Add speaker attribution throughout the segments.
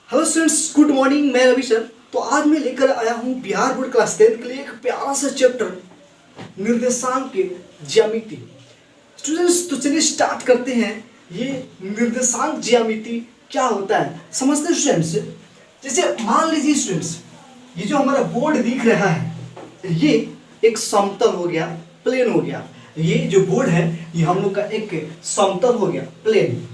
Speaker 1: Hello students, good morning. मैं Ravi sir. तो आज मैं लेकर आया हूँ बिहार बोर्ड क्लास 10 के लिए एक प्यारा सा चैप्टर निर्देशांक के ज्यामिति। स्टूडेंट्स, तो चलिए स्टार्ट करते हैं। ये निर्देशांक ज्यामिति क्या होता है समझते हैं स्टूडेंट्स। जैसे मान लीजिए स्टूडेंट्स, ये जो हमारा बोर्ड दिख रहा है ये एक समतल हो गया, प्लेन हो गया। ये जो बोर्ड है ये हम लोग का एक समतल हो गया, प्लेन।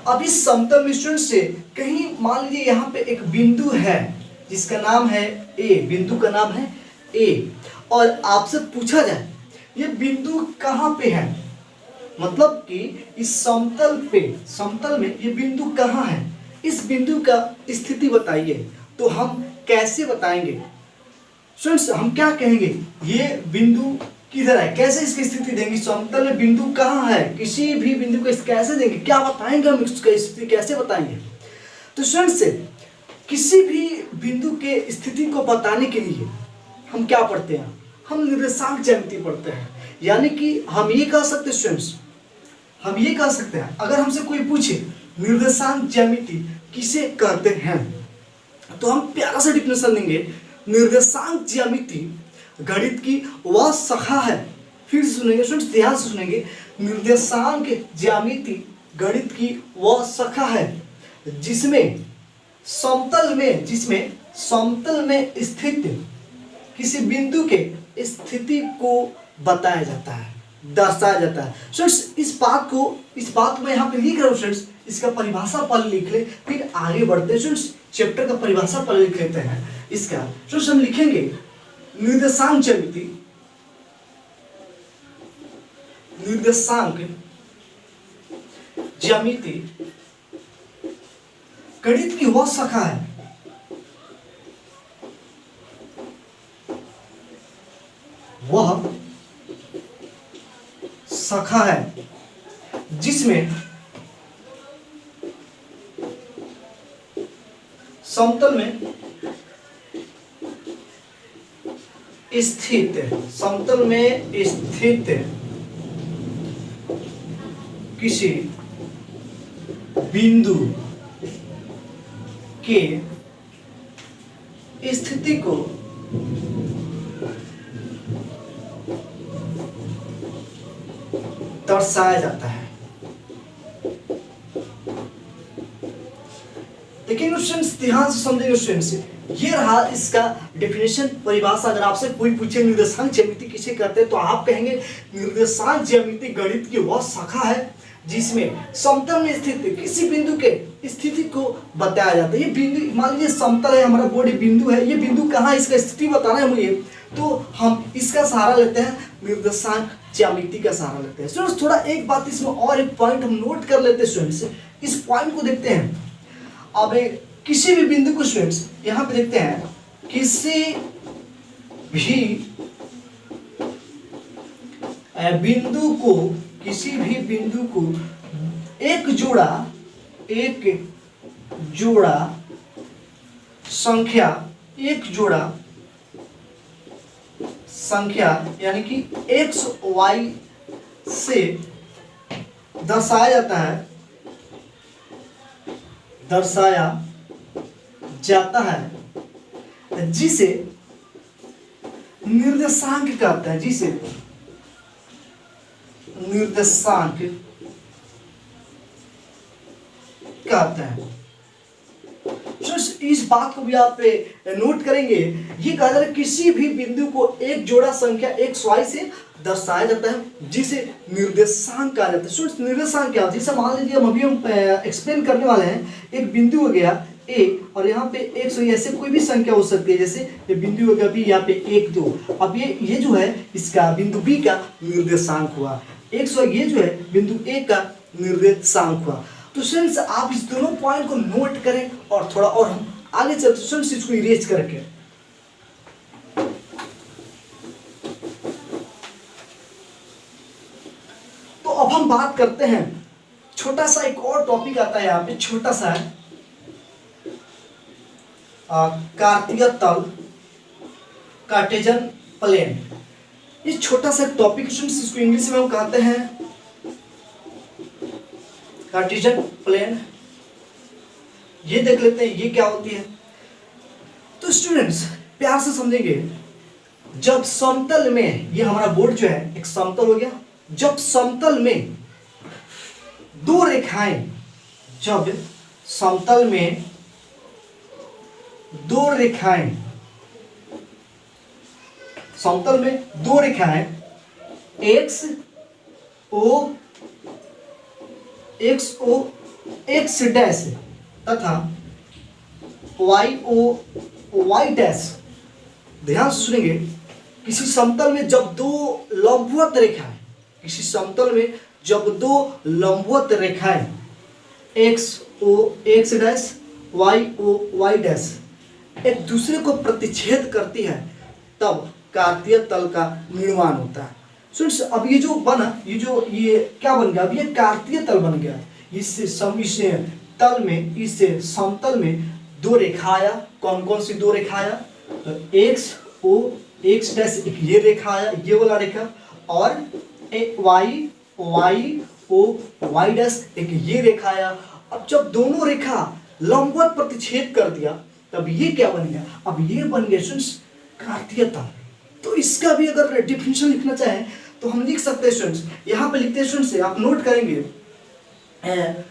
Speaker 1: अब इस समतल में स्टूडेंट से कहीं मान लीजिए यहाँ पे एक बिंदु है जिसका नाम है ए, बिंदु का नाम है ए, और आपसे पूछा जाए ये बिंदु कहाँ पे है, मतलब कि इस समतल में ये बिंदु कहाँ है, इस बिंदु का स्थिति बताइए। तो हम कैसे बताएंगे स्टूडेंट्स, हम क्या कहेंगे, ये बिंदु किधर है, कैसे इसकी स्थिति देंगे, समतल में बिंदु कहाँ है, किसी भी बिंदु को कैसे देंगे, क्या बताएंगे हम, इसका स्थिति कैसे बताएंगे। तो स्टूडेंट्स, किसी भी बिंदु के स्थिति को बताने के लिए हम क्या पढ़ते हैं, हम निर्देशांक ज्यामिति पढ़ते हैं। यानी कि हम ये कह सकते हैं स्टूडेंट्स, हम ये कह सकते हैं, अगर हमसे कोई पूछे निर्देशांक ज्यामिति किसे कहते हैं, तो हम प्यारा सा डिफिनेशन देंगे। निर्देशांक ज्यामिति गणित की वह शाखा है, फिर से सुनेंगे स्टूडेंट्स, ध्यान से सुनेंगे। निर्देशांक ज्यामिति गणित की वह शाखा है जिसमें समतल में स्थित किसी बिंदु के स्थिति को बताया जाता है, दर्शाया जाता है। स्टूडेंट्स, इस बात को मैं यहाँ पे लिख रहा हूँ स्टूडेंट्स, इसका परिभाषा पहले लिख ले, फिर आगे बढ़ते हैं स्टूडेंट्स। चैप्टर का परिभाषा पहले लिख लेते हैं इसका। स्टूडेंट्स, हम लिखेंगे निर्देशांक ज्यामिति गणित की वह शाखा है जिसमें समतल में स्थित किसी बिंदु के स्थिति को दर्शाया जाता है। लेकिन स्टूडेंट्स ध्यान से समझेंगे स्टूडेंट्स, ये रहा इसका डेफिनेशन, परिभाषा। अगर आपसे कोई पूछे निर्देशांक ज्यामिति किसे कहते हैं, तो आप कहेंगे निर्देशांक ज्यामिति गणित की वह शाखा है जिसमें समतल में स्थित किसी बिंदु के स्थिति को बताया जाता है। ये बिंदु मान लीजिए समतल है, हमारा बोर्ड बिंदु है, ये बिंदु कहाँ है, इसका स्थिति बताना है मुझे, तो हम इसका सहारा लेते हैं, निर्देशांक ज्यामिति का सहारा लेते हैं। स्टूडेंट्स, थोड़ा एक बात इसमें और एक पॉइंट हम नोट कर लेते हैं स्टूडेंट्स, इस पॉइंट को देखते हैं। अब किसी भी बिंदु को स्टूडेंट्स यहाँ पे देखते हैं, किसी भी बिंदु को एक जोड़ा संख्या यानी कि x y से दर्शाया जाता है जिसे निर्देशांक कहते हैं, इस बात को भी आप नोट करेंगे। ये कहा जाता है किसी भी बिंदु को एक जोड़ा संख्या x y से दर्शाया जाता है जिसे निर्देशांक कहा जाता है। निर्देशांक क्या होता है, जैसे मान लीजिए हम एक्सप्लेन करने वाले हैं, एक बिंदु हो गया a और यहाँ पे x y ऐसे कोई भी संख्या हो सकती है, जैसे ये बिंदु हो गया b, यहाँ पे 1 2। अब ये जो है इसका बिंदु b का निर्देशांक हुआ, x y ये जो है बिंदु a का निर्देशांक हुआ। तो स्टूडेंट्स, आप इस दोनों पॉइंट को नोट करें और थोड़ा और हम आगे चलते स्टूडेंट्स इसको इरेज करके। तो अब हम बात करते हैं, छोटा सा एक और टॉपिक आता है यहाँ पे, छोटा सा है कार्तीय तल, कार्टेजन प्लेन। ये छोटा सा टॉपिक स्टूडेंट्स, इसको इंग्लिश में हम कहते हैं कार्टेशियन प्लेन ये देख लेते हैं ये क्या होती है। तो स्टूडेंट्स प्यार से समझेंगे, जब समतल में, ये हमारा बोर्ड जो है एक समतल हो गया, जब समतल में दो रेखाएं, जब समतल में दो रेखाएं, समतल में दो रेखाएं एक्स ओ एक्स डैश तथा वाई ओ वाई डैश, ध्यान से सुनेंगे, किसी समतल में जब दो लंबवत रेखाएं, किसी समतल में जब दो लंबवत रेखाएं X O X dash Y O Y dash एक दूसरे को प्रतिच्छेद करती है, तब कार्तीय तल का निर्माण होता है। स्टूडेंट्स अब ये जो बना, ये क्या बन गया, अब ये कार्तीय तल बन गया। इस तल में, इस समतल में दो रेखा आया। कौन कौन सी दो रेखा आया, तो एक्स ओ एक्स डैश एक ये रेखा आया, ये वाला रेखा, और Y Y O Y dash एक ये रेखा आया। अब जब दोनों रेखा लंबवत प्रतिच्छेद कर दिया, तब ये क्या बन गया, अब ये बन गया स्टूडेंट्स कार्तीय तल। तो इसका भी अगर डिफिनेशन लिखना चाहें तो हम लिख सकते हैं स्टूडेंट्स, यहाँ पे लिखते हैं स्टूडेंट्स, आप नोट करेंगे,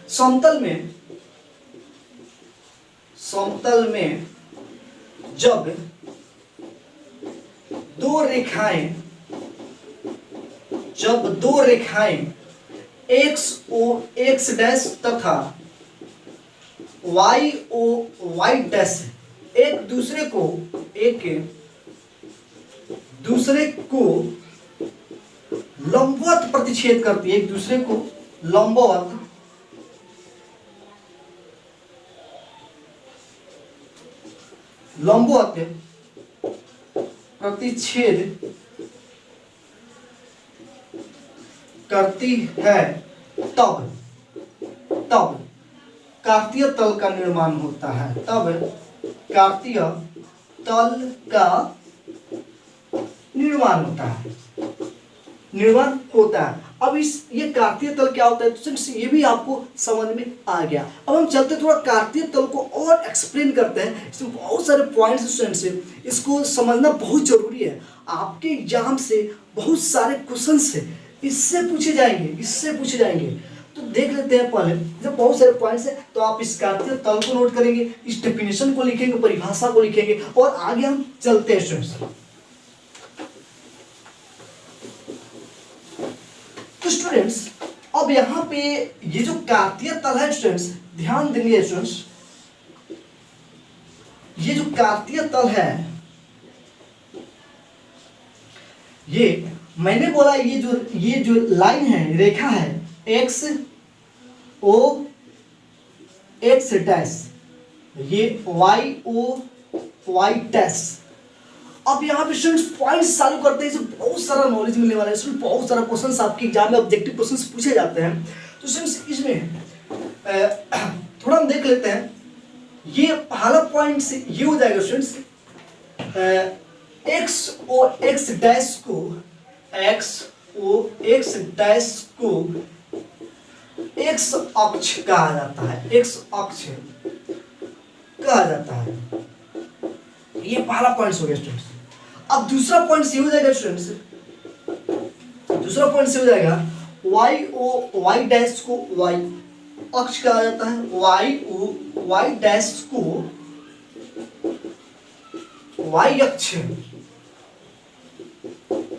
Speaker 1: समतल में जब दो रेखाएं एक्स ओ एक्स डैश तथा वाई ओ वाई डैश एक दूसरे को लंबवत प्रतिच्छेद करती है, एक दूसरे को लंबवत प्रतिच्छेद करती है, तब कार्तीय तल का निर्माण होता है, तब कार्तीय तल का निर्माण होता है। अब ये कार्तीय तल क्या होता है, तो ये भी आपको समझ में आ गया। अब हम चलते थोड़ा कार्तीय तल को और एक्सप्लेन करते हैं। इसमें बहुत सारे पॉइंट्स स्टूडेंट्स हैं, इसको समझना बहुत जरूरी है। आपके एग्जाम से बहुत सारे क्वेश्चंस है इससे पूछे जाएंगे। तो देख लेते हैं पहले, जब बहुत सारे पॉइंट्स है तो आप इस कार्तीय तल को नोट करेंगे, इस डेफिनेशन को लिखेंगे, परिभाषा को लिखेंगे, और आगे हम चलते हैं स्टूडेंट्स। तो स्टूडेंट्स अब यहाँ पे ये जो कार्तीय तल है स्टूडेंट्स, ध्यान देंगे स्टूडेंट्स, ये जो कार्तीय तल है, ये मैंने बोला ये जो लाइन है, रेखा है, एक्स ओ एक्स डैश, ये वाई ओ वाई डैश। अब यहाँ पे स्टूडेंट्स पॉइंट्स चालू करते हैं, इसमें बहुत सारा नॉलेज मिलने वाला है स्टूडेंट, बहुत सारा क्वेश्चंस आपके एग्जाम में ऑब्जेक्टिव क्वेश्चंस पूछे जाते हैं। तो स्टूडेंट्स इसमें थोड़ा हम देख लेते हैं। ये पहला पॉइंट से ये हो जाएगा students, x O X dash को एक्स अक्ष कहा जाता है, ये पहला पॉइंट हो गया स्टूडेंट्स। अब दूसरा पॉइंट ये हो जाएगा students, Y O Y dash को वाई अक्ष कहा जाता है, वाई ओ वाई डैश को वाई अक्ष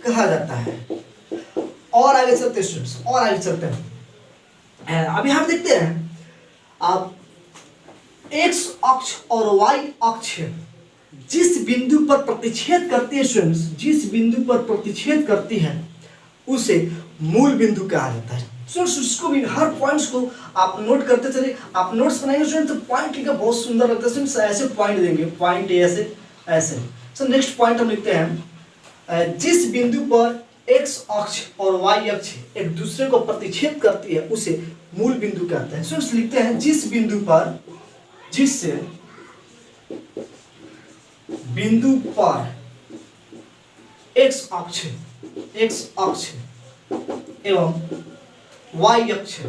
Speaker 1: कहा जाता है। और आगे चलते हैं, अभी हम देखते हैं, आप एक्स अक्ष और वाई अक्ष जिस बिंदु पर प्रतिच्छेद करती है स्टूडेंट्स, जिस बिंदु पर प्रतिच्छेद करती है उसे मूल बिंदु कहा जाता है। स्टूडेंट्स उसको भी, हर पॉइंट्स को आप नोट करते चलिए। आप नोट्स बनाएंगे स्टूडेंट तो पॉइंट लिखना बहुत सुंदर लगता है स्टूडेंट्स, ऐसे पॉइंट देंगे, पॉइंट ऐसे। सो नेक्स्ट पॉइंट हम लिखते हैं, जिस बिंदु पर एक्स अक्ष और वाई अक्ष एक दूसरे को प्रतिच्छेद करती है उसे मूल बिंदु कहते हैं। स्टूडेंट्स लिखते हैं, जिस बिंदु पर एक्स अक्ष एवं वाई अक्ष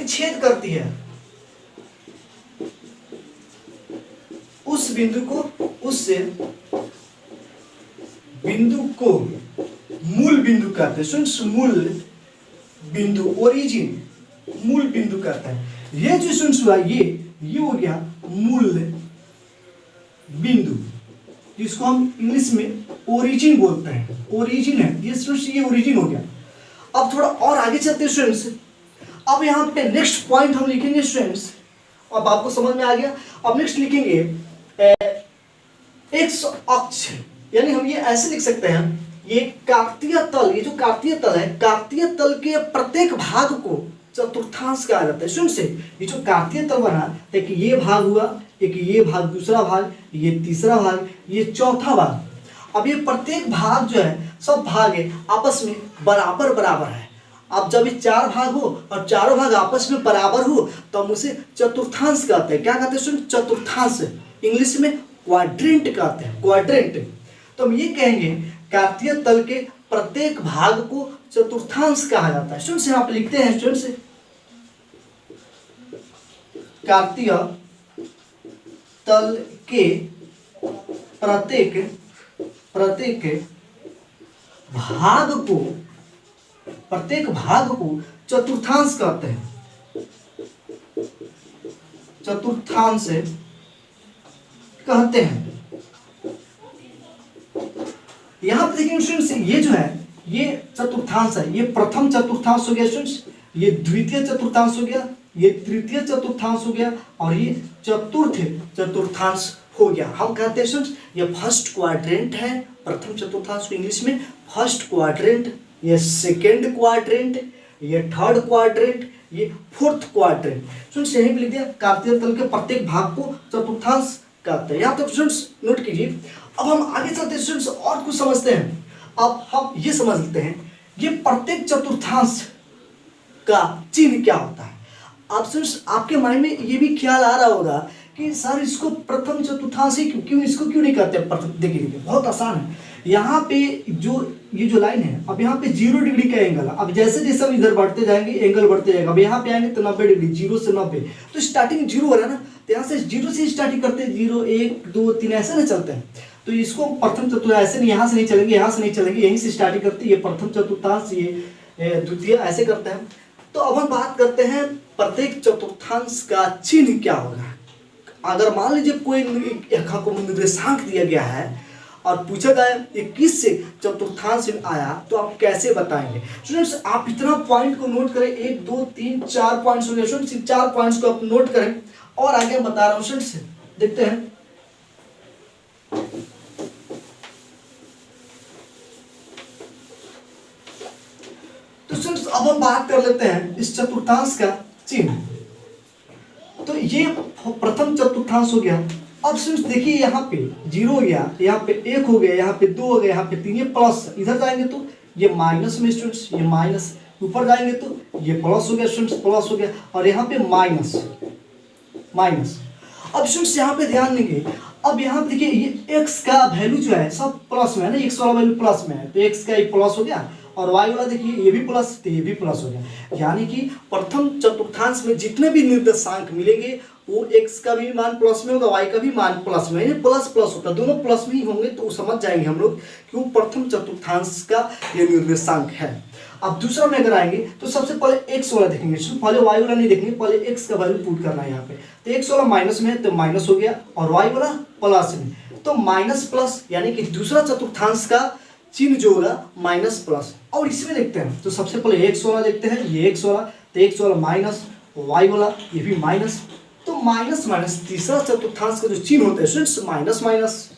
Speaker 1: प्रतिच्छेद करती है, उस बिंदु को, उससे बिंदु को मूल बिंदु कहते हैं स्टूडेंट्स, मूल बिंदु, ओरिजिन, मूल बिंदु कहते हैं। ये जो स्टूडेंट्स हुआ ये हो गया मूल बिंदु, जिसको हम इंग्लिश में ओरिजिन बोलते हैं, ओरिजिन है ये स्टूडेंट्स, ये ओरिजिन हो गया। अब थोड़ा और आगे चलते हैं स्टूडेंट्स। अब यहाँ पे नेक्स्ट पॉइंट हम लिखेंगे स्टूडेंट्स, अब आपको समझ में आ गया। अब नेक्स्ट लिखेंगे एक्स अक्ष, यानी हम ये ऐसे लिख सकते हैं, ये कार्तीय तल, ये जो कार्तीय तल है, कार्तीय तल के प्रत्येक भाग को चतुर्थांश कहा जाता है। सुन से ये जो कार्तीय तल बना, एक ये भाग हुआ, एक ये भाग, दूसरा भाग, ये तीसरा भाग, ये चौथा भाग। अब ये प्रत्येक भाग जो है, सब भाग है आपस में बराबर बराबर है। अब जब ये चार भाग हो और चारों भाग आपस में बराबर हो तो हम उसे चतुर्थांश कहते हैं। क्या कहते हैं सुन? चतुर्थांश, इंग्लिश में क्वाड्रेंट कहते हैं, क्वाड्रेंट। तो हम ये कहेंगे कार्तीय तल के प्रत्येक भाग को चतुर्थांश कहा जाता है। स्टूडेंट्स यहाँ पे लिखते हैं स्टूडेंट्स, कार्तीय तल के प्रत्येक भाग को चतुर्थांश कहते हैं, चतुर्थांश कहते हैं। यहां पे देखिए स्टूडेंट्स, ये जो है ये चतुर्थांश है, ये प्रथम चतुर्थांश हो गया स्टूडेंट्स, ये द्वितीय चतुर्थांश हो गया, ये तृतीय चतुर्थांश हो गया, और ये चतुर्थ चतुर्थांश हो गया। हम कहते हैं स्टूडेंट्स ये फर्स्ट क्वाड्रेंट है, प्रथम चतुर्थांश को इंग्लिश में फर्स्ट क्वाड्रेंट, ये सेकेंड क्वाड्रेंट, ये थर्ड क्वाड्रेंट, ये फोर्थ क्वाड्रेंट। स्टूडेंट्स यहीं पे लिख दिया कार्तीय तल के प्रत्येक भाग को चतुर्थांश कहते हैं। यहाँ तक स्टूडेंट्स नोट कीजिए। अब हम आगे चलते हैं स्टूडेंट्स और कुछ समझते हैं। अब हम ये समझ लेते हैं ये प्रत्येक चतुर्थांश का चिन्ह क्या होता है। आप स्टूडेंट्स आपके माइंड में ये भी ख्याल आ रहा होगा कि सर इसको प्रथम चतुर्थांश ही क्यों, इसको क्यों नहीं कहते प्रथम? देखिए बहुत आसान है। यहाँ पे ये जो लाइन है, अब यहाँ पे 0 डिग्री का एंगल है। अब जैसे जैसे हम इधर बढ़ते जाएंगे एंगल बढ़ते जाएगा। अब यहाँ पे आएंगे तो 90 डिग्री, 0 से 90, तो स्टार्टिंग 0 हो रहा है ना, तो यहाँ से 0 से स्टार्टिंग करते हैं, 0 1 2 3 ऐसे ना चलते हैं। तो इसको प्रथम चतुर्थांश, ऐसे नहीं, यहाँ से नहीं चलेंगे, यहाँ से नहीं चलेंगे, यहीं से स्टार्टिंग करते हैं, ये प्रथम चतुर्थांश, ये द्वितीय, ऐसे करते हैं। तो अब हम बात करते हैं प्रत्येक चतुर्थांश का चिन्ह क्या होगा। अगर मान लीजिए कोई रेखा को निर्देशांक दिया गया है और पूछा जाए 21 से चतुर्थांश में आया तो आप कैसे बताएंगे। स्टूडेंट्स आप इतना पॉइंट को नोट करें, 1 2 3 4 पॉइंट्स हो गए स्टूडेंट्स, 4 पॉइंट्स को आप नोट करें और आगे हम बता रहा हूँ स्टूडेंट्स, देखते हैं। तो स्टूडेंट्स अब हम बात कर लेते हैं इस चतुर्थांश का चिन्ह। तो ये प्रथम चतुर्थांश हो गया। अब स्टूडेंट्स देखिए यहाँ पे 0 हो गया, यहाँ पे 1 हो गया, यहाँ पे 2 हो गया, यहाँ पे 3, ये प्लस, इधर जाएंगे तो ये माइनस में स्टूडेंट्स, ये माइनस, ऊपर जाएंगे तो ये प्लस हो गया स्टूडेंट्स, प्लस हो गया, और यहाँ पे माइनस माइनस। अब स्टूडेंट्स यहाँ पे ध्यान देंगे, अब यहाँ पे देखिए ये x का वैल्यू जो है सब प्लस में है ना, x वाला वैल्यू प्लस में है, तो x का ये प्लस हो गया, और y वाला देखिए ये भी प्लस, तो ये भी प्लस हो गया। यानी कि प्रथम चतुर्थांश में जितने भी निर्देशांक मिलेंगे वो x का भी मान प्लस में होगा, y का भी मान प्लस में, यानी प्लस प्लस होता है, दोनों प्लस में ही होंगे, तो समझ जाएंगे हम लोग कि वो प्रथम चतुर्थांश का ये निर्देशांक है। अब दूसरा में अगर आएंगे तो सबसे पहले x वाला देखेंगे, पहले y वाला नहीं देखेंगे, पहले x का वैल्यू पुट करना है यहाँ पे। तो x वाला माइनस में है तो माइनस हो गया, और y वाला प्लस में, तो माइनस प्लस, यानी कि दूसरा चतुर्थांश का चिन्ह जो होगा माइनस प्लस। और इसमें देखते हैं तो सबसे पहले x वाला देखते हैं, ये x वाला, तो x वाला माइनस, y वाला ये भी माइनस, तो माइनस माइनस तीसरा चतुर्थांश का जो चिन्ह होता है स्टूडेंट्स माइनस माइनस।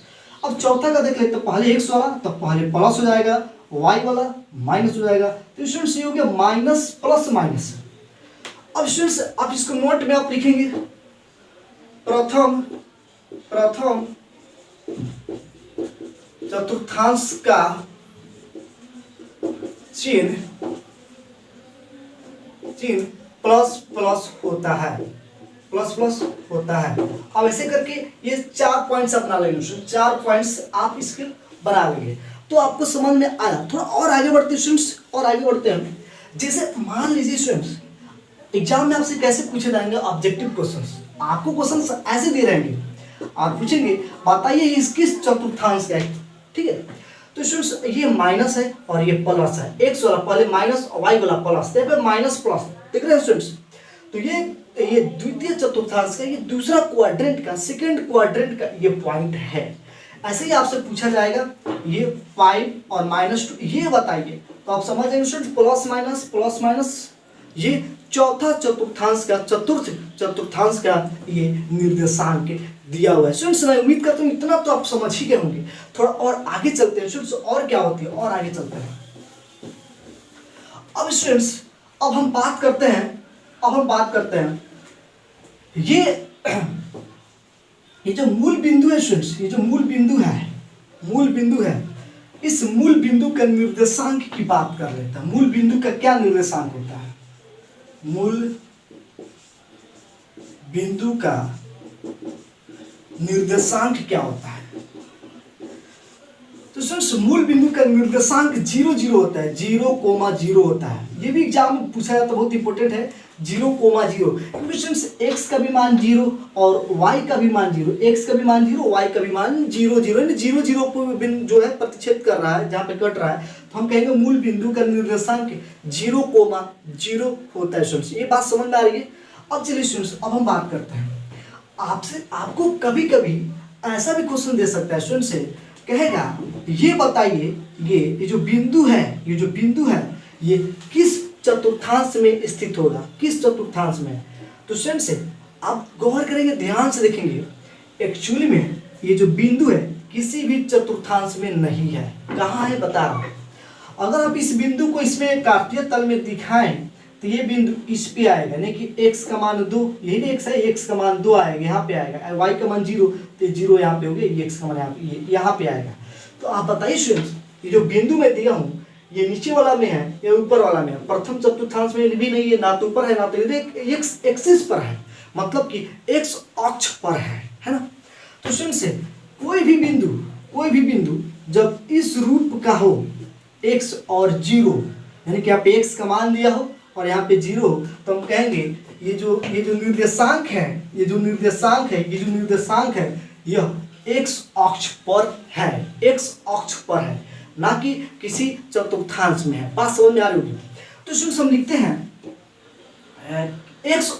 Speaker 1: अब चौथा का देख लेते हैं, पहले x वाला तो पहले प्लस हो जाएगा, y वाला माइनस हो जाएगा, तो स्टूडेंट्स ये हो गया माइनस प्लस माइनस। अब स्टूडेंट्स आप इसको नोट में आप लिखेंगे प्रथम चतुर्थांश का चिन्ह प्लस प्लस होता है, प्लस प्लस होता है। अब ऐसे करके ये 4 पॉइंट्स अपना लेंगे, 4 पॉइंट्स आप इसके बना लेंगे तो आपको समझ में आया। थोड़ा और आगे बढ़ते हैं स्टूडेंट्स, और आगे बढ़ते हैं। जैसे मान लीजिए स्टूडेंट्स एग्जाम में आपसे कैसे पूछे जाएंगे ऑब्जेक्टिव क्वेश्चंस। आपको क्वेश्चंस ऐसे दे रहेंगे, आप पूछेंगे बताइए इस किस चतुर्थांश का है, ठीक है। तो स्टूडेंट्स ये माइनस है और ये प्लस है, एक्स वाला पहले माइनस और वाई वाला प्लस, तो यहाँ पे माइनस प्लस देख रहे हैं स्टूडेंट्स। तो ये द्वितीय चतुर्थांश का ये दूसरा क्वाड्रेंट का सेकंड क्वाड्रेंट का ये पॉइंट है। ऐसे ही आपसे पूछा जाएगा ये 5 और -2 ये बताइए, तो आप समझ जाएंगे स्टूडेंट प्लस माइनस ये चौथा चतुर्थांश का चतुर्थ चतुर्थांश का ये निर्देशांक दिया हुआ है। स्टूडेंट्स मैं उम्मीद करता हूँ इतना तो आप समझ ही गए होंगे। थोड़ा और आगे चलते हैं स्टूडेंट्स, और क्या होती है और आगे चलते हैं। अब स्टूडेंट्स अब हम बात करते हैं ये जो मूल बिंदु है स्टूडेंट्स, ये जो मूल बिंदु है इस मूल बिंदु का निर्देशांक की बात कर लेते हैं। मूल बिंदु का क्या निर्देशांक होता है? मूल बिंदु का निर्देशांक क्या होता है? तो स्टूडेंट्स मूल बिंदु का निर्देशांक 0,0 होता है, 0,0 होता है। ये भी एग्जाम में पूछा जाता है, बहुत इंपॉर्टेंट है 0,0। स्टूडेंट्स x का भी मान 0 और y का भी मान 0, x का भी मान 0 y का भी मान 0,0 0,0 पर जो है प्रतिच्छेद कर रहा है, जहाँ पे कट रहा है, तो हम कहेंगे मूल बिंदु का निर्देशांक 0,0 होता है। स्टूडेंट्स ये बात समझ में आ रही है? अब चलिए स्टूडेंट्स अब हम बात करते हैं आपको कभी कभी ऐसा भी क्वेश्चन दे सकता है स्टूडेंट से, कहेगा ये बताइए ये जो बिंदु है ये किस चतुर्थांश में स्थित होगा, किस चतुर्थांश में? तो स्टूडेंट्स आप गौर करेंगे, ध्यान से देखेंगे, एक्चुअली में ये जो बिंदु है किसी भी चतुर्थांश में नहीं है। कहाँ है बता रहा हूँ। अगर आप इस बिंदु को इसमें कार्तीय तल में दिखाएं तो ये बिंदु इस पे आएगा, यानी कि x का मान 2, यही ना x है, x का मान 2 आएगा, यहाँ पे आएगा, y का मान 0 तो 0 यहाँ पे हो गया, x का मान यहाँ पे आएगा। तो आप बताइए स्टूडेंट्स ये जो बिंदु मैं दिया हूँ ये नीचे वाला में है या ऊपर वाला में है? प्रथम चतुर्थांश में भी नहीं है, ना तो ऊपर है ना तो x एक्सिस पर है, मतलब कि x अक्ष पर है ना। तो स्टूडेंट्स कोई भी बिंदु जब इस रूप का हो x और 0, यानी कि यहाँ पे x का मान दिया हो और यहाँ पे 0 हो, तो हम कहेंगे ये जो निर्देशांक है यह x अक्ष पर है, ना कि किसी चतुर्थांश में है। बात समझ में आ रही होगी। तो स्टूडेंट्स हम लिखते हैं x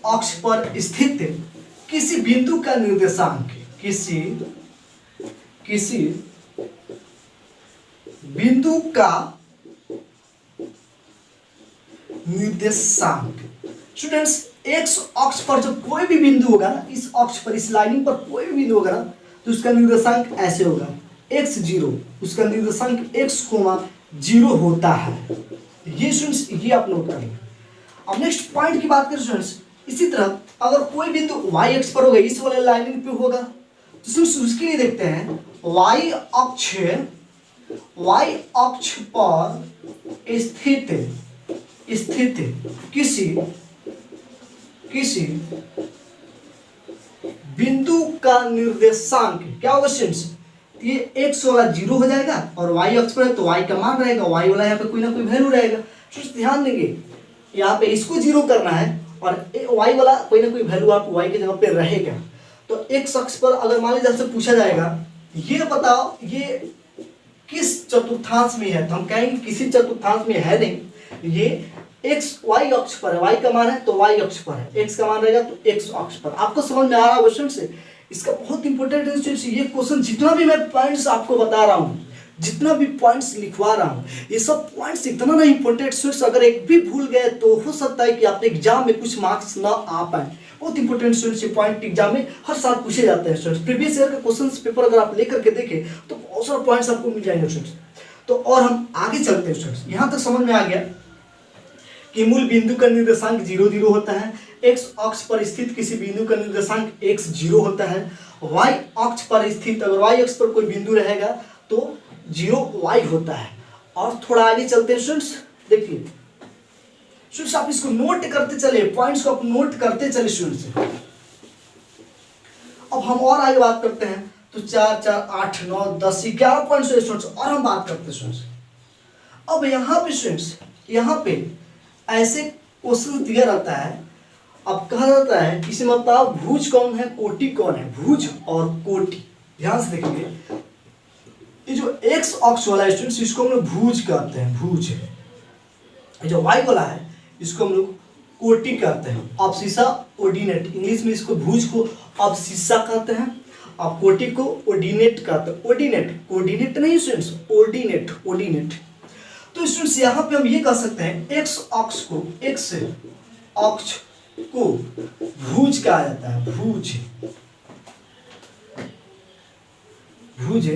Speaker 1: अक्ष पर स्थित किसी बिंदु का निर्देशांक, किसी बिंदु का निर्देशांक। स्टूडेंट्स x अक्ष पर जब कोई भी बिंदु होगा ना, इस अक्ष पर इस लाइनिंग पर कोई भी बिंदु होगा ना, तो उसका निर्देशांक ऐसे होगा x0, उसका निर्देशांक x,0 होता है। ये स्टूडेंट्स ये आप नोट करेंगे। अब नेक्स्ट पॉइंट की बात करें स्टूडेंट्स, इसी तरह अगर कोई बिंदु y अक्ष पर होगा, इस वाले लाइनिंग पे होगा, तो स्टूडेंट्स उसके लिए देखते हैं y अक्ष पर स्थित किसी बिंदु का निर्देशांक क्या होगा स्टूडेंट्स? ये x वाला 0 हो जाएगा और y अक्ष पर है तो y का मान रहेगा, y वाला यहाँ पे कोई ना कोई वैल्यू रहेगा। स्टूडेंट्स ध्यान देंगे, यहाँ पे इसको 0 करना है और y वाला कोई ना कोई वैल्यू आप y की जगह पे रहेगा। तो x अक्ष पर अगर मान लीजिए आपसे पूछा जाएगा ये बताओ ये किस चतुर्थांश में है, तो हम कहेंगे किसी चतुर्थांश में है नहीं, ये y अक्ष पर है, y का मान है तो y अक्ष पर है, x का मान रहेगा तो x अक्ष पर। आपको समझ में आ रहा है क्वेश्चन से? इसका बहुत इंपॉर्टेंट है ये क्वेश्चन। जितना भी मैं पॉइंट्स आपको बता रहा हूँ, जितना भी पॉइंट्स लिखवा रहा हूँ, ये सब पॉइंट्स इतना ना इंपॉर्टेंट स्टूडेंट्स, अगर एक भी भूल गए तो हो सकता है कि आपके एग्जाम में कुछ मार्क्स ना आ पाए। बहुत इंपॉर्टेंट स्टूडेंट्स ये पॉइंट एग्जाम में हर साल पूछे जाते हैं स्टूडेंट्स। प्रीवियस ईयर का क्वेश्चन पेपर अगर आप लेकर के देखें तो बहुत सारे पॉइंट्स आपको मिल जाएंगे स्टूडेंट्स। तो और हम आगे चलते हैं स्टूडेंट्स, यहाँ तक समझ में आ गया कि मूल बिंदु का निर्देशांक 0,0 होता है, x अक्ष पर स्थित किसी बिंदु का निर्देशांक x0 होता है, y अक्ष पर स्थित अगर y अक्ष पर कोई बिंदु रहेगा तो 0y होता है। और थोड़ा आगे चलते हैं स्टूडेंट्स, देखिए स्टूडेंट्स आप इसको नोट करते चले, पॉइंट्स को आप नोट करते चले स्टूडेंट्स। अब हम और आगे बात करते हैं, तो 4 4 8 9 10 11 पॉइंट स्टूडेंट्स। और हम बात करते हैं स्टूडेंट्स, अब यहाँ पे स्टूडेंट्स, यहाँ पे ऐसे क्वेश्चन दिया रहता है। अब कहा जाता है किसी में बताओ भुज कौन है, कोटि कौन है। भुज और कोटि, ध्यान से देखेंगे, ये जो एक्स अक्ष वाला है स्टूडेंट्स, इसको हम लोग भुज कहते हैं, भुज। ये जो वाई वाला है इसको हम लोग कोटि कहते हैं, अबसिसा ऑर्डिनेट। इंग्लिश में इसको भुज को अबसिसा कहते हैं, अब कोटि को ऑर्डिनेट कहते हैं। ऑर्डिनेट, कोऑर्डिनेट नहीं स्टूडेंट्स, ऑर्डिनेट, ऑर्डिनेट। तो स्टूडेंट्स यहाँ पे हम ये कह सकते हैं एक्स अक्ष को, एक्स अक्ष को भुज कहा जाता है, भुज, भुज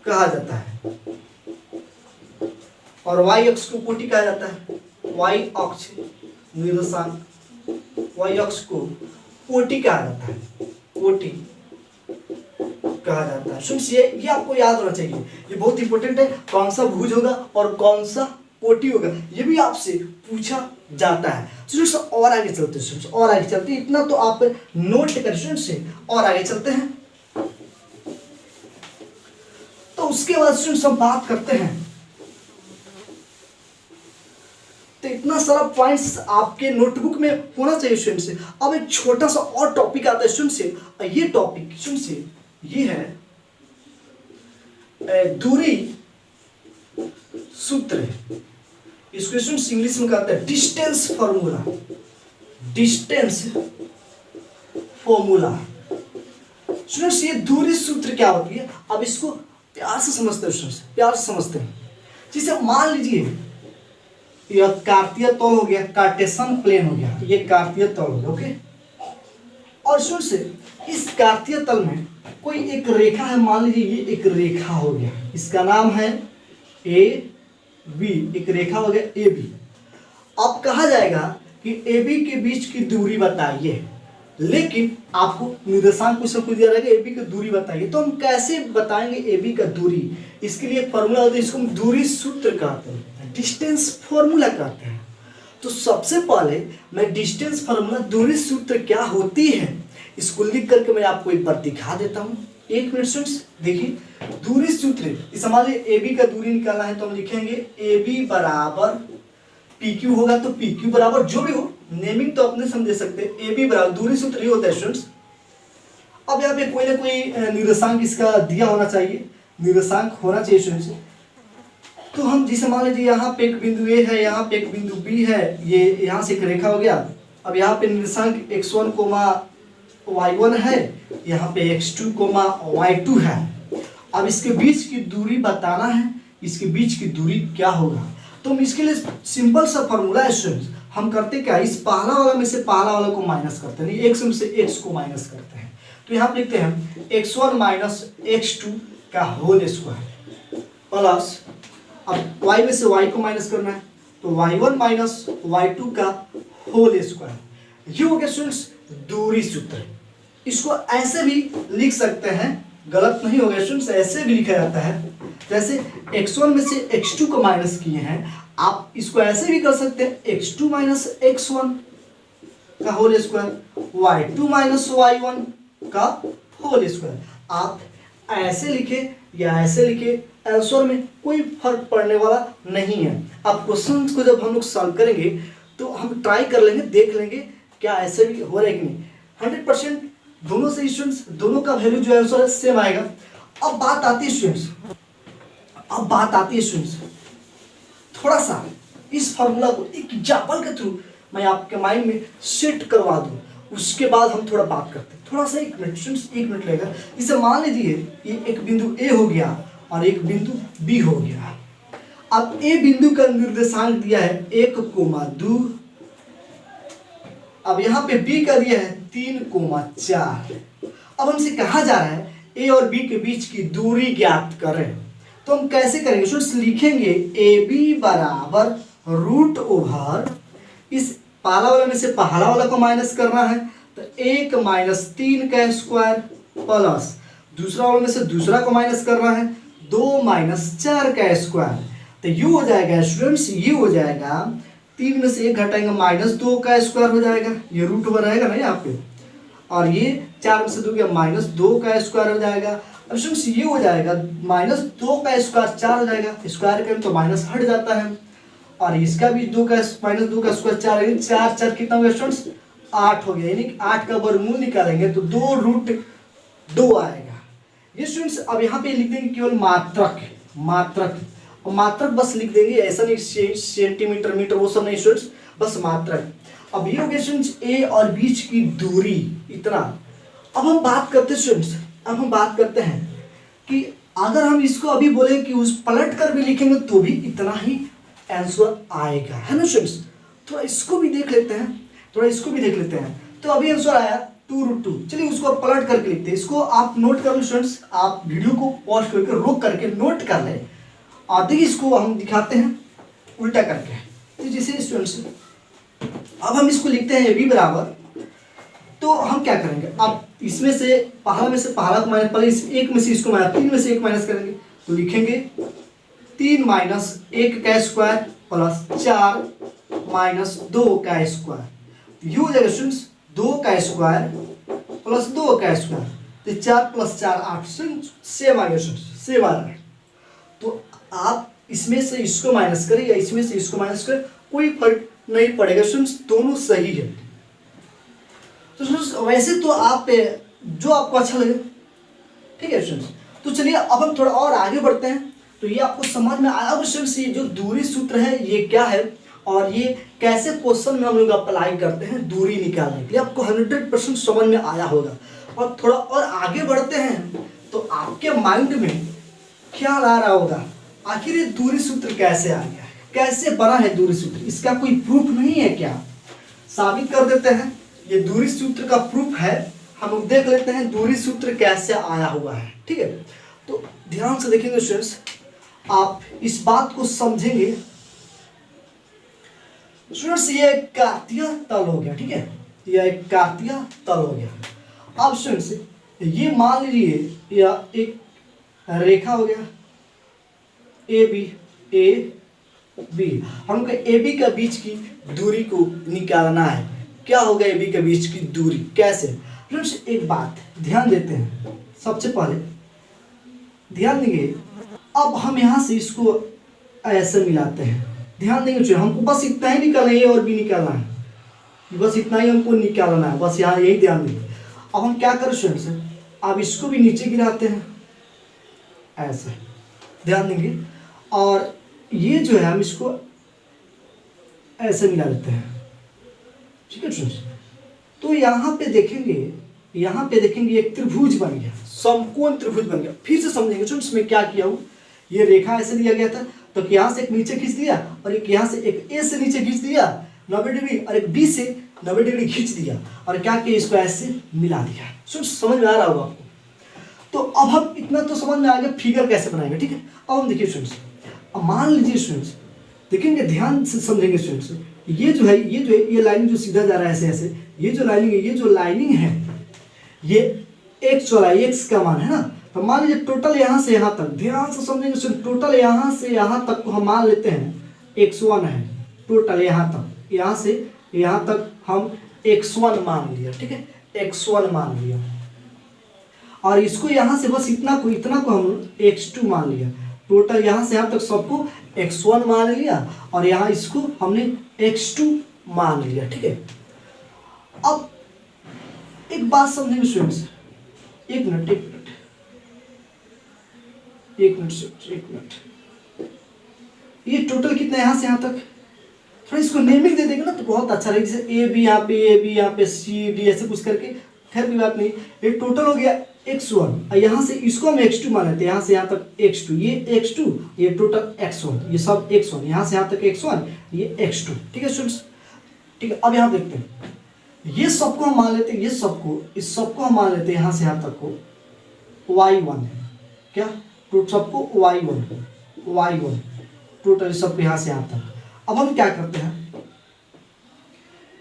Speaker 1: कहा जाता है। और वाई अक्ष को कोटि कहा जाता है, वाई अक्ष निर्देशांक, वाई अक्ष को कोटि कहा जाता है, कोटि कहा जाता है। स्टूडेंट्स ये आपको याद होना चाहिए, ये बहुत इंपॉर्टेंट है। कौन सा भुज होगा और कौन सा कोटि होगा, ये भी आपसे पूछा जाता है। स्टूडेंट्स और आगे चलते हैं, स्टूडेंट्स और आगे चलते हैं, इतना तो आप नोट कर स्टूडेंट्स से। और आगे चलते हैं, तो उसके बाद स्टूडेंट्स हम बात करते हैं। तो इतना सारा पॉइंट्स आपके नोटबुक में होना चाहिए स्टूडेंट्स से। अब एक छोटा सा और टॉपिक आता है स्टूडेंट्स से, ये टॉपिक स्टूडेंट्स से ये है दूरी सूत्र। इसको स्टूडेंट्स इंग्लिश में कहते हैं distance formula, distance formula. Students ये दूरी सूत्र क्या होती है, अब इसको प्यार से समझते हैं स्टूडेंट्स, प्यार से समझते हैं। जैसे मान लीजिए यह कार्तीय तल हो गया, कार्टेशियन प्लेन हो गया, ये कार्तीय तल हो गया, ओके। और स्टूडेंट्स इस कार्तीय तल में कोई एक रेखा है, मान लीजिए ये एक रेखा हो गया, इसका नाम है ए बी, एक रेखा हो गया ए बी। अब कहा जाएगा कि ए बी के बीच की दूरी बताइए, लेकिन आपको निर्देशांक क्वेश्चन को दिया रहेगा ए बी की दूरी बताइए। तो हम कैसे बताएंगे ए बी का दूरी, इसके लिए एक फॉर्मूला होता है, इसको हम दूरी सूत्र कहते हैं, डिस्टेंस फॉर्मूला कहते हैं। तो सबसे पहले मैं डिस्टेंस फॉर्मूला, दूरी सूत्र क्या होती है, इसको लिख करके मैं आपको एक बार दिखा देता हूँ। एक मिनट स्टूडेंट्स देखिए, दूरी सूत्र इस हमारे ए बी का दूरी निकालना है तो हम लिखेंगे ए बी बराबर पी क्यू होगा, तो पी क्यू बराबर जो भी हो, नेमिंग तो अपने समझ सकते हैं, ए बी बराबर दूरी सूत्र ये होता है स्टूडेंट्स। अब यहाँ पे कोई ना कोई निर्देशांक इसका दिया होना चाहिए, निर्देशांक होना चाहिए स्टूडेंट्स। तो हम जिसे मान लीजिए यहाँ पे एक बिंदु ए है, यहाँ पे एक बिंदु बी है, ये यहाँ से एक रेखा हो गया। अब यहाँ पे निर्देशांक x1 y1 है, यहाँ पे x2 y2 है। अब इसके बीच की दूरी बताना है, इसके बीच की दूरी क्या होगा। तो हम इसके लिए सिंपल सा फॉर्मूला है स्टूडेंट्स, हम करते क्या, इस पहला वाला में से पहला वाला को माइनस करते हैं, नहीं x में से x को माइनस करते हैं। तो यहाँ पे लिखते हैं x1 माइनस x2 का होल स्क्वायर प्लस, अब y में से y को माइनस करना है तो y1 माइनस y2 का होल स्क्वायर। ये हो गया स्टूडेंट्स दूरी सूत्र। इसको ऐसे भी लिख सकते हैं, गलत नहीं होगा स्टूडेंट्स, ऐसे भी लिखा जाता है। जैसे x1 में से x2 को माइनस किए हैं, आप इसको ऐसे भी कर सकते हैं x2 माइनस x1 का whole square, y2 minus y1 का होल स्क्वायर। आप ऐसे लिखे या ऐसे लिखे, आंसर में कोई फर्क पड़ने वाला नहीं है। अब क्वेश्चन को जब हम लोग सॉल्व करेंगे तो हम ट्राई कर लेंगे, देख लेंगे क्या ऐसे भी हो रहा है कि नहीं। 100% दोनों से स्टूडेंट्स, दोनों का वैल्यू जो आंसर है सेम आएगा। अब बात आती है स्टूडेंट्स, अब बात आती है स्टूडेंट्स, थोड़ा सा इस फॉर्मूला को एक एग्जाम्पल के थ्रू मैं आपके माइंड में सेट करवा दूं, उसके बाद हम थोड़ा बात करते हैं। थोड़ा सा 1 मिनट स्टूडेंट्स, 1 मिनट लगेगा। इसे मान लीजिए ये एक बिंदु ए हो गया और एक बिंदु बी हो गया। अब ए बिंदु का निर्देशांक दिया है 1,2, अब यहाँ पे बी का दिया है 3,4। अब हमसे कहा जा रहा है ए और बी के बीच की दूरी ज्ञात करें। तो हम कैसे करेंगे स्टूडेंट्स, लिखेंगे ए बी बराबर रूट ओवर, इस पहला वाला में से पहला वाला को माइनस करना है तो 1 माइनस 3 का स्क्वायर प्लस दूसरा वाला में से दूसरा को माइनस करना है 2 माइनस 4 का स्क्वायर। तो ये हो जाएगा स्टूडेंट्स, ये हो जाएगा 3 में से 1 घटाएंगे -2 का स्क्वायर हो जाएगा, ये रूट ओवर रहेगा ना यहाँ पे। और ये 4 में से 2 गया -2 का स्क्वायर हो जाएगा। अब स्टूडेंट्स ये हो जाएगा -2 का स्क्वायर 4 हो जाएगा, स्क्वायर करें तो माइनस हट जाता है। और इसका भी -2 का स्क्वायर 4 है, 4 4 कितना हो गया स्टूडेंट्स 8 हो गया, यानी 8 का वर्गमूल निकालेंगे तो 2√2 आएगा। ये स्टूडेंट्स अब यहाँ पे लिख देंगे केवल मात्रक, मात्रक और मात्रक बस लिख देंगे, ऐसा नहीं सेंटीमीटर मीटर वो सब नहीं स्टूडेंट्स, बस मात्रक। अब ये हो गया स्टूडेंट्स ए और बीच की दूरी इतना। अब हम बात करते हैं स्टूडेंट्स, अब हम बात करते हैं कि अगर हम इसको अभी बोले कि उस पलट कर भी लिखेंगे तो भी इतना ही आंसर आएगा, है ना स्टूडेंट्स। थोड़ा इसको भी देख लेते हैं, थोड़ा इसको भी देख लेते हैं। तो अभी आंसर आया 2√2। चलिए उसको पलट करके लिखते हैं। इसको आप नोट कर लो स्टूडेंट्स, आप वीडियो को पॉज करके रोक करके नोट कर लें। और देखिए इसको हम दिखाते हैं उल्टा करके। तो जैसे स्टूडेंट्स अब हम इसको लिखते हैं ए बी बराबर, तो हम क्या करेंगे, अब इसमें से पहला को माइनस, पहले इस एक में से इसको माइनस, 3 में से 1 माइनस करेंगे तो लिखेंगे 3 - 1 का स्क्वायर प्लस 4 - 2 का स्क्वायर। ये हो जाएगा स्टूडेंट्स 2 का स्क्वायर प्लस 2 का स्क्वायर, तो 4 + 4 8, सेम आ गया स्टूडेंट्स, सेम आ रहा है। तो आप इसमें से इसको माइनस करें या इसमें से इसको माइनस करें, कोई फर्क नहीं पड़ेगा स्टूडेंट्स, दोनों सही है। तो स्टूडेंट्स वैसे तो आप जो आपको अच्छा लगे, ठीक है स्टूडेंट्स। तो चलिए अब हम थोड़ा और आगे बढ़ते हैं। तो ये आपको समझ में आया स्टूडेंट्स, ये जो दूरी सूत्र है ये क्या है और ये कैसे क्वेश्चन में हम लोग अप्लाई करते हैं दूरी निकालने के लिए, आपको 100% समझ में आया होगा। और थोड़ा और आगे बढ़ते हैं तो आपके माइंड में ख्याल आ रहा होगा आखिर ये दूरी सूत्र कैसे आ गया, कैसे बना है दूरी सूत्र, इसका कोई प्रूफ नहीं है क्या? साबित कर देते हैं। ये दूरी सूत्र का प्रूफ है, हम लोग देख लेते हैं दूरी सूत्र कैसे आया हुआ है, ठीक है। तो ध्यान से देखेंगे स्टूडेंट्स, आप इस बात को समझेंगे। स्टूडेंट्स ये एक कार्तीय तल हो गया, ठीक है, यह एक कार्तीय तल हो गया। अब स्टूडेंट्स ये मान लीजिए यह एक रेखा हो गया ए बी, हमको ए बी का बीच की दूरी को निकालना है। क्या होगा ए बी के बीच की दूरी, कैसे? फ्रेंड्स एक बात ध्यान देते हैं, सबसे पहले ध्यान देंगे। अब हम यहाँ से इसको ऐसे मिलाते हैं, ध्यान देंगे हमको बस इतना ही निकालना है, और भी निकालना है, बस इतना ही हमको निकालना है, बस यहाँ यही ध्यान देंगे। अब हम क्या करें स्टूडेंट्स, अब इसको भी नीचे गिराते हैं ऐसे, ध्यान देंगे। और ये जो है हम इसको ऐसे मिला लेते हैं, ठीक है स्टूडेंट्स। तो यहाँ पे देखेंगे एक त्रिभुज बन गया, समकोण त्रिभुज बन गया। फिर से समझेंगे स्टूडेंट्स मैं क्या किया हूँ, ये रेखा ऐसे दिया गया था तो यहाँ से एक नीचे खींच दिया और एक यहाँ से एक ए से नीचे खींच दिया 90 डिग्री और एक बी से 90 डिग्री खींच दिया और क्या किया, इसको ऐसे मिला दिया। स्टूडेंट्स समझ में आ रहा होगा आपको। तो अब हम इतना तो समझ में आ गया फिगर कैसे बनाएंगे, ठीक है। अब हम देखिए स्टूडेंट्स, अब मान लीजिए स्टूडेंट्स, देखेंगे ध्यान से समझेंगे स्टूडेंट्स, ये जो है ये लाइनिंग जो सीधा जा रहा है ऐसे ऐसे, ये जो लाइनिंग है ये एक्स वाला, एक्स का मान है ना। तो मान लीजिए टोटल यहाँ से यहाँ तक, ध्यान से समझेंगे स्टूडेंट, टोटल यहाँ से यहाँ तक को हम मान लेते हैं x1 है, टोटल यहाँ तक, यहाँ से यहाँ तक हम x1 मान लिया, ठीक है, x1 मान लिया। और इसको यहाँ से बस इतना को हम x2 मान लिया। टोटल यहाँ से यहाँ तक सबको x1 मान लिया और यहाँ इसको हमने x2 मान लिया, ठीक है। अब एक बात समझेंगे स्टूडेंट्स, एक मिनट ये टोटल कितना यहाँ से यहाँ तक, थोड़ा इसको नेमिंग दे देंगे ना तो बहुत अच्छा रहेगा। जैसे ए बी यहाँ पे सी डी ऐसे कुछ करके, खैर कोई बात नहीं। ये टोटल हो गया x1 और यहाँ से इसको हम x2 मान लेते हैं, यहाँ से यहाँ तक x2, ये x2, ये टोटल x1, ये सब x1, यहाँ से यहाँ तक x1, ये x2, ठीक है स्टूडेंट्स, ठीक है। अब यहाँ देखते हैं, ये सबको हम मान लेते हैं, इस सबको हम मान लेते हैं यहाँ से यहाँ तक को y1, क्या टोटल सबको y1 टोटल सबको यहाँ से यहाँ तक। अब हम क्या करते हैं,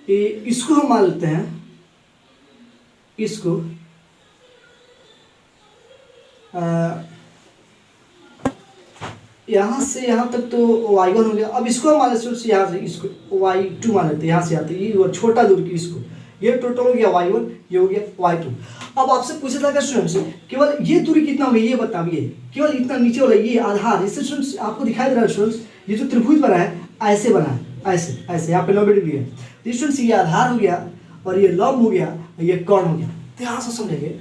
Speaker 1: इसको हम मान लेते हैं, इसको यहाँ से यहाँ तक तो y1 हो गया। अब इसको हम मान लेते हैं यहाँ से, इसको y2 मान लेते हैं, यहाँ से आते ये छोटा दूर की, ये टोटल हो गया y1, ये हो गया y2। अब आपसे पूछा जाएगा स्टूडेंट्स केवल ये दूरी कितना होगी ये बताइए, केवल इतना नीचे वाला ये आधार, इससे स्टूडेंट्स आपको दिखाई दे रहा है स्टूडेंट्स ये जो त्रिभुज बना है ऐसे बना है, ऐसे ऐसे यहाँ पे 90 डिग्री है। तो स्टूडेंट्स ये आधार हो गया और ये लंब हो गया, ये कोण हो गया। ध्यान से समझेंगे।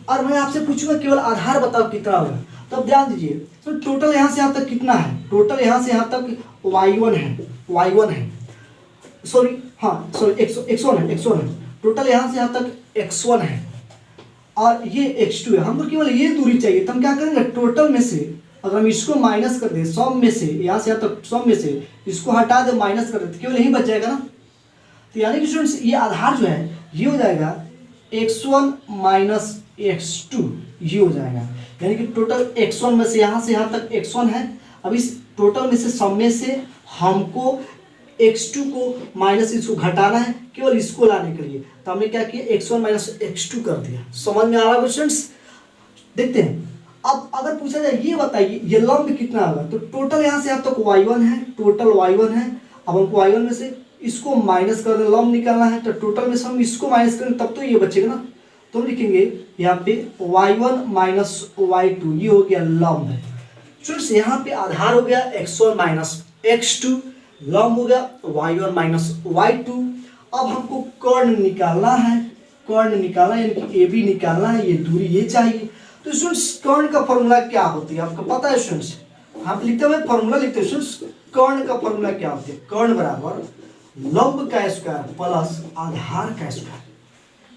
Speaker 1: और मैं आपसे पूछूंगा केवल आधार बताओ कितना होगा, तो अब ध्यान दीजिए। तो टोटल यहाँ से यहाँ तक कितना है, टोटल यहाँ से यहाँ तक y1 है, y1 है, सॉरी हाँ सॉरी x1 है, x1 है। टोटल यहाँ से यहाँ तक x1 है और ये x2 है। हमको केवल ये दूरी चाहिए, तो हम क्या करेंगे टोटल में से अगर हम इसको माइनस कर दें, सम में से यहाँ से यहाँ तक सम में से इसको हटा दे माइनस कर दे तो केवल यही बच जाएगा ना। तो यानी कि स्टूडेंट्स ये आधार जो है ये हो जाएगा x1 माइनस x2, ये हो जाएगा। यानी कि टोटल x1 में से यहाँ तक x1 है। अब इस टोटल में से सम में से हमको x2 को माइनस इसको घटाना है केवल इसको लाने के लिए, तो हमने क्या किया x1 माइनस x2 कर दिया। समझ में आ रहा है स्टूडेंट्स? देखते हैं। अब अगर पूछा जाए ये बताइए ये लंब कितना होगा, तो टोटल यहाँ से यहाँ तक y1 है, टोटल y1 है। अब हमको y1 में से इसको माइनस कर दें, लंब निकालना है, तो टोटल में से हम इसको माइनस करें तब तो ये बचेगा ना। तो हम लिखेंगे यहाँ पे y1 माइनस y2, ये हो गया लंब है। स्टूडेंट्स यहाँ पे आधार हो गया x1 माइनस x2, लंब हो गया y1 माइनस y2। अब हमको कर्ण निकालना है, कर्ण निकालना है यानी कि AB निकालना है, ये दूरी ये चाहिए। तो स्टूडेंट्स कर्ण का फॉर्मूला क्या होती है आपको पता है स्टूडेंट्स? आप लिखते हुए फॉर्मूला लिखते हैं स्टूडेंट्स, कर्ण का फॉर्मूला क्या होती है? कर्ण बराबर लंब का स्क्वायर प्लस आधार का स्क्वायर,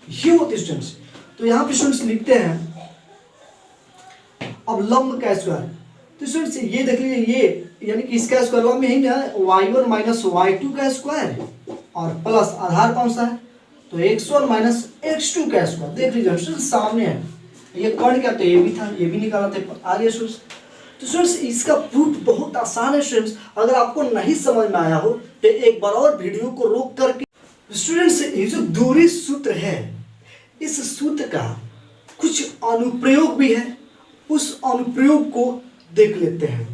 Speaker 1: ये होती है स्टूडेंट्स। तो यहाँ पे स्टूडेंट्स लिखते हैं अब लंब का स्क्वायर, तो स्टूडेंट्स ये देख लीजिए ये यानी कि इसका स्क्वायर लंब यही ना y1 माइनस y2 का स्क्वायर और प्लस आधार कौन सा है तो x1 माइनस x2 का स्क्वायर। देख लीजिए स्टूडेंट्स सामने है, ये कर्ण क्या तो ये भी था, ये भी निकाला था आगे स्टूडेंट्स। तो स्टूडेंट्स इसका प्रूफ बहुत आसान है स्टूडेंट्स, अगर आपको नहीं समझ में आया हो तो एक बार और वीडियो को रोक करके स्टूडेंट्स ये जो दूरी सूत्र है इस सूत्र का कुछ अनुप्रयोग भी है, उस अनुप्रयोग को देख लेते हैं।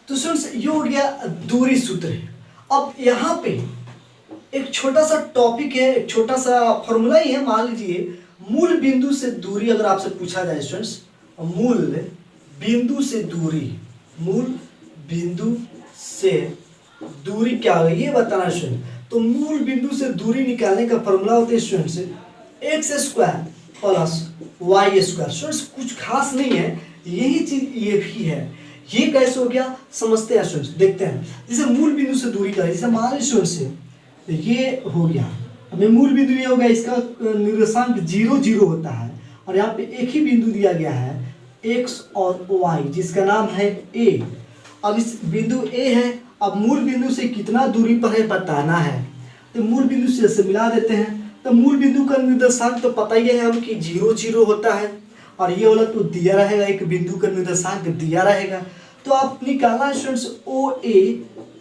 Speaker 1: तो स्टूडेंट्स ये हो गया दूरी सूत्र है। अब यहाँ पे एक छोटा सा टॉपिक है, एक छोटा सा फॉर्मूला ही है। मान लीजिए मूल बिंदु से दूरी अगर आपसे पूछा जाए स्टूडेंट्स, मूल बिंदु से दूरी, मूल बिंदु से दूरी क्या होगी ये बताना स्टूडेंट। तो मूल बिंदु से दूरी निकालने का फॉर्मूला होता है students X square plus Y square. Students कुछ खास नहीं है, यही चीज ये भी है। ये कैसे हो गया समझते हैं स्टूडेंट्स, देखते हैं। जैसे मूल बिंदु से दूरी करें, जैसे मान लीजिए स्टूडेंट्स ये हो गया, हमें मूल बिंदु ये हो गया, इसका निर्देशांक 0 0 होता है और यहाँ पे एक ही बिंदु दिया गया है x और y जिसका नाम है a। अब इस बिंदु a है, अब मूल बिंदु से कितना दूरी पर है बताना है, तो मूल बिंदु से ऐसे मिला देते हैं। तो मूल बिंदु का निर्देशांक तो पता ही है हम कि 0 0 होता है और ये वाला तो दिया रहेगा, एक बिंदु का निर्देशांक दिया रहेगा। तो आप निकालना स्टूडेंट्स OA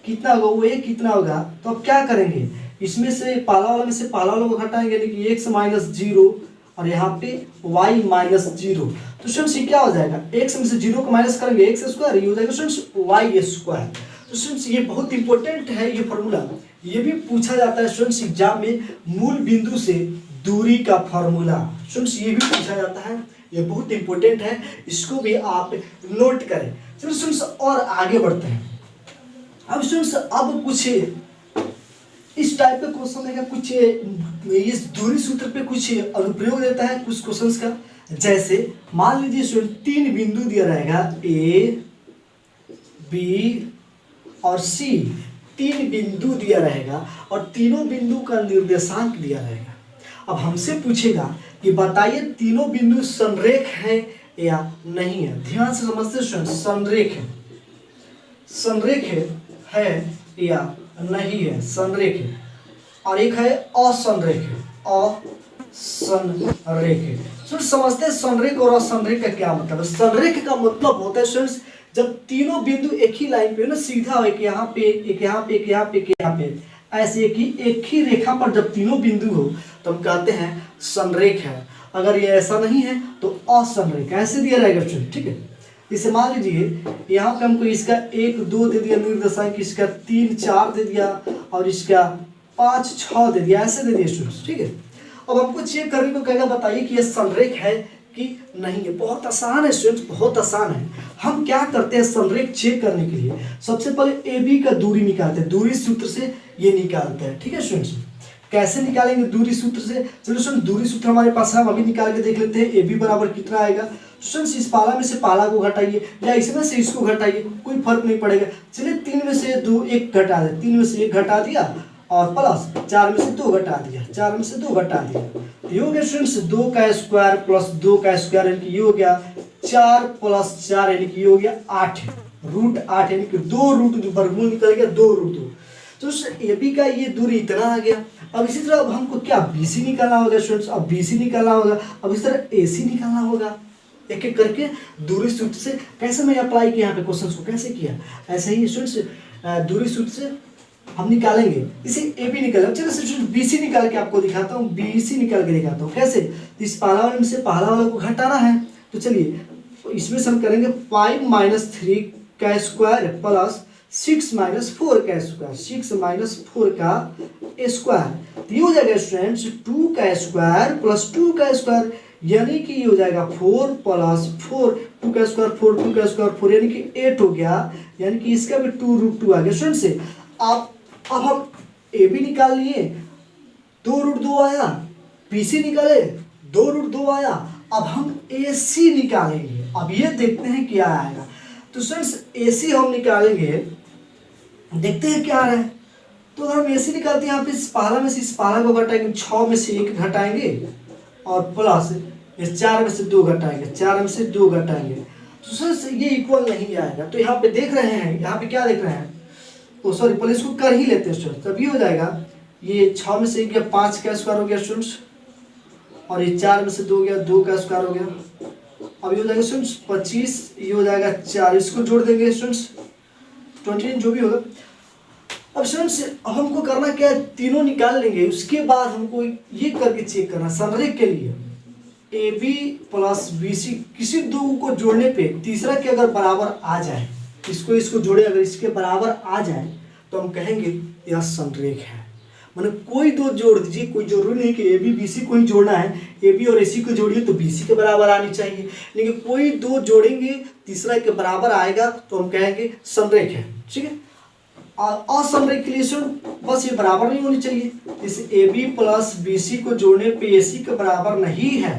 Speaker 1: कितना होगा, OA कितना होगा, तो आप क्या करेंगे इसमें से पहला वाला में से पहला वाला को घटाएंगे यानी कि x माइनस 0 और यहाँ पे y माइनस 0। तो स्टूडेंट्स ये क्या हो जाएगा, x में से 0 को माइनस करेंगे x स्क्वायर, ये हो जाएगा स्टूडेंट्स y स्क्वायर। तो स्टूडेंट्स ये बहुत इंपॉर्टेंट है ये फॉर्मूला, ये भी पूछा जाता है स्टूडेंट्स एग्जाम में, मूल बिंदु से दूरी का फॉर्मूला। स्टूडेंट्स ये भी पूछा जाता है, ये बहुत इंपॉर्टेंट है, इसको भी आप नोट करें। चलो स्टूडेंट्स और आगे बढ़ते हैं। अब स्टूडेंट्स अब कुछ इस टाइप का क्वेश्चन है, कुछ इस दूरी सूत्र पे कुछ अनुप्रयोग देता है कुछ क्वेश्चंस का। जैसे मान लीजिए स्टूडेंट 3 बिंदु दिया रहेगा A, B और C, 3 बिंदु दिया रहेगा और तीनों बिंदु का निर्देशांक दिया रहेगा। अब हमसे पूछेगा कि बताइए तीनों बिंदु संरेख है या नहीं है। ध्यान से समझते स्टूडेंट, संरेख है, संरेख है या नहीं है, संरेख है। और एक है असंरेख है, असंरेख है। समझते हैं संरेख और असंरेख का क्या मतलब है। संरेख का मतलब होता है स्टूडेंट्स जब तीनों बिंदु एक ही लाइन पे ना सीधा, एक यहाँ पे एक यहाँ पे एक यहाँ पे एक यहाँ पे, ऐसे एक ही रेखा पर जब तीनों बिंदु हो तो हम कहते हैं संरेख है। अगर ये ऐसा नहीं है तो असंरेख, ऐसे दिया रहेगा स्टूडेंट, ठीक है। इसे मान लीजिए यहाँ पे हमको इसका 1 2 दे दिया निर्देशांक, इसका 3 4 दे दिया और इसका 5 6 दे दिया, ऐसे दे दिया स्टूडेंट्स, ठीक है। अब हमको चेक करने को कहेगा बताइए कि ये संरेख है कि नहीं है। बहुत आसान है स्टूडेंट्स, बहुत आसान है। हम क्या करते हैं संरेख चेक करने के लिए, सबसे पहले ए बी का दूरी निकालते हैं, दूरी सूत्र से ये निकालते हैं, ठीक है स्टूडेंट्स। कैसे निकालेंगे दूरी सूत्र से, चलो स्टूडेंट दूरी सूत्र हमारे पास है, हम अभी निकाल के देख लेते हैं। ए बी बराबर कितना आएगा स्टूडेंट्स, इस पाला में से पाला को घटाइए या इसमें से इसको घटाइए, कोई फर्क नहीं पड़ेगा। चलिए 3 में से 2 1 घटा दे, 3 में से 1 घटा दिया और प्लस 4 में से 2 घटा दिया, 4 में से 2 घटा दिया, ये हो गया स्टूडेंट्स 2 का स्क्वायर प्लस 2 का स्क्वायर, यानी कि ये हो गया 4 प्लस 4, यानी कि ये हो गया 8 रूट 8, यानी कि 2 रूट वर्गमूल निकल गया 2 रूट 2। तो ए बी का ये दूरी इतना आ गया। अब इसी तरह अब हमको क्या बी सी निकालना होगा स्टूडेंट्स, अब बी सी निकालना होगा, अब इस तरह ए सी निकालना होगा। एक एक करके दूरी सूत्र से कैसे मैं अप्लाई किया यहाँ पे क्वेश्चन को कैसे किया, ऐसे ही स्टूडेंट्स दूरी सूत्र से हम निकालेंगे। इसे ए बी निकालें, चलो स्टूडेंट बी सी निकाल के आपको दिखाता हूँ, बी सी निकाल के दिखाता हूँ कैसे। तो इस पहला वाले में से पहला वाला को घटाना है, तो चलिए इसमें से हम करेंगे 5 - 3 का स्क्वायर प्लस 6 - 4 का स्क्वायर, 6 - 4 का स्क्वायर, तो ये हो जाएगा स्टूडेंट्स 2 का स्क्वायर प्लस 2 का स्क्वायर, यानी कि ये हो जाएगा 4 प्लस 4, 2 का स्क्वायर 4, 2 का स्क्वायर 4, यानी कि 8 हो गया, यानी कि इसका भी 2 रूट 2 आ गया स्टूडेंट से। अब हम ए बी निकाल लिए, 2 रूट 2 आया, बी सी निकाले 2 रूट 2 आया, अब हम ए सी निकालेंगे। अब ये देखते हैं क्या आएगा, तो स्टूडेंट्स ए सी हम निकालेंगे, देखते हैं क्या आ रहा है। तो अगर हम ए सी निकालते हैं यहाँ पे इस पहला में से इस पहला को घटाएंगे, 6 में से 1 घटाएंगे और प्लस इस 4 में से 2 घटाएंगे, 4 में से 2 घटाएंगे, तो स्टूडेंट्स ये इक्वल नहीं आएगा। तो यहाँ पे देख रहे हैं, यहाँ पे क्या देख रहे हैं, तो सॉरी पहले इसको कर ही लेते हैं स्टूडेंट्स, तभी हो जाएगा। ये 6 में से 1 गया 5 का स्क्वायर हो गया स्टूडेंट्स, और ये 4 में से 2 गया 2 का स्क्वायर हो गया। अब ये हो जाएगा स्टूडेंट्स 25, ये हो जाएगा 4, इसको जोड़ देंगे स्टूडेंट्स 29 जो भी होगा। अब स्टूडेंट्स हमको करना क्या है, तीनों निकाल लेंगे, उसके बाद हमको ये करके चेक करना संरेख के लिए A B plus B C, किसी दो को जोड़ने पे तीसरा के अगर बराबर आ जाए, इसको जोड़े अगर इसके बराबर आ जाए तो हम कहेंगे यह संरेख है। मतलब कोई दो जोड़ दीजिए, कोई जरूरी नहीं कि ए बी बी सी को ही जोड़ना है, ए बी और ए सी को जोड़िए तो बी सी के बराबर आनी चाहिए, लेकिन कोई दो जोड़ेंगे तीसरा के बराबर आएगा तो हम कहेंगे संरेख है, ठीक है। असंरेख के लिए बस ये बराबर नहीं होनी चाहिए, जैसे A B plus B C को जोड़ने पे ए सी के बराबर नहीं है